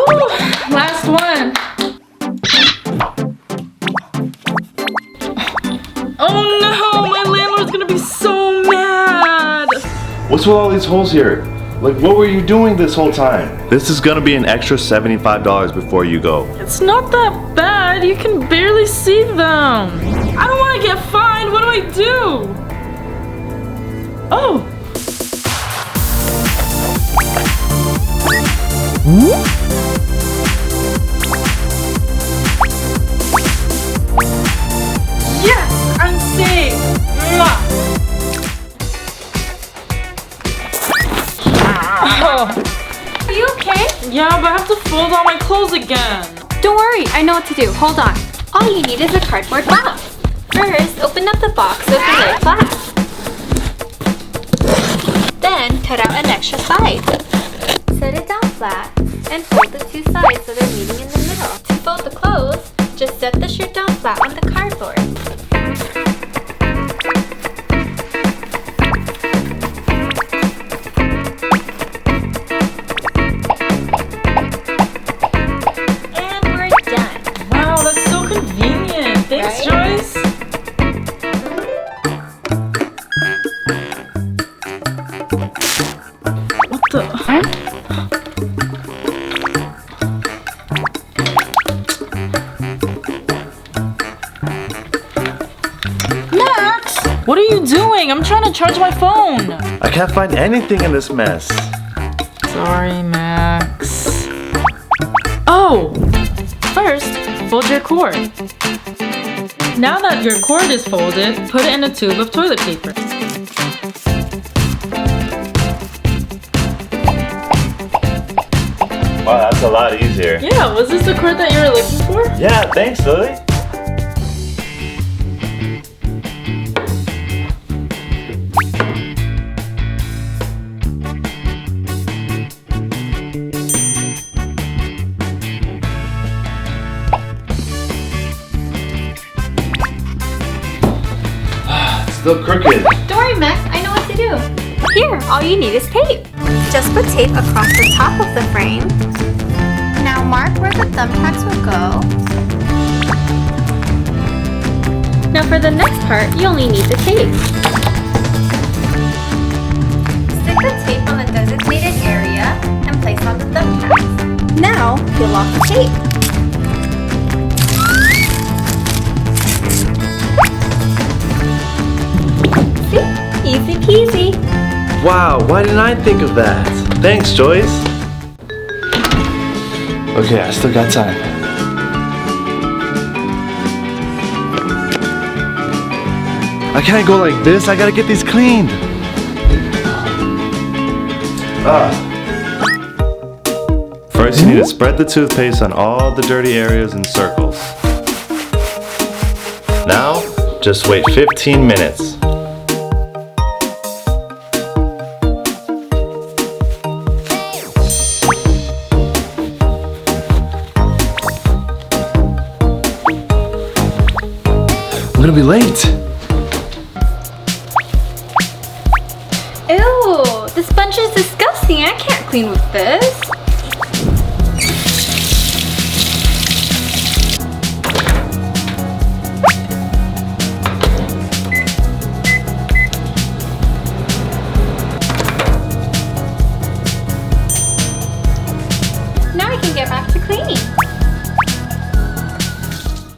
Woo! Last one. Oh no, my landlord's gonna be so mad. What's with all these holes here? Like, what were you doing this whole time? This is gonna be an extra $75 before you go. It's not that bad. You can barely see them. I don't want to get fined. What do I do? Oh. Yes, I'm safe. Mwah. Oh. Are you okay? Yeah, but I have to fold all my clothes again. Don't worry, I know what to do. Hold on. All you need is a cardboard box. First, open up the box so it can lay flat. Then, cut out an extra side. Set it down flat and fold the two sides so they're meeting in the middle. To fold the clothes, just set the shirt down flat on the cardboard. Thanks, Joyce. What the? Max! What are you doing? I'm trying to charge my phone. I can't find anything in this mess. Sorry, Max. Oh! First, fold your cord. Now that your cord is folded, put it in a tube of toilet paper. Wow, that's a lot easier. Yeah, was this the cord that you were looking for? Yeah, thanks, Lily. Still crooked. Don't worry, Max. I know what to do. Here, all you need is tape. Just put tape across the top of the frame. Now mark where the thumbtacks will go. Now for the next part, you only need the tape. Stick the tape on the designated area and place on the thumbtacks. Now, peel off the tape. Easy peasy. Wow, why didn't I think of that? Thanks, Joyce. Okay, I still got time. I can't go like this. I gotta get these cleaned. First, you need to spread the toothpaste on all the dirty areas in circles. Now, just wait 15 minutes. I'm gonna be late. Ew, this sponge is disgusting. I can't clean with this. Now I can get back to cleaning.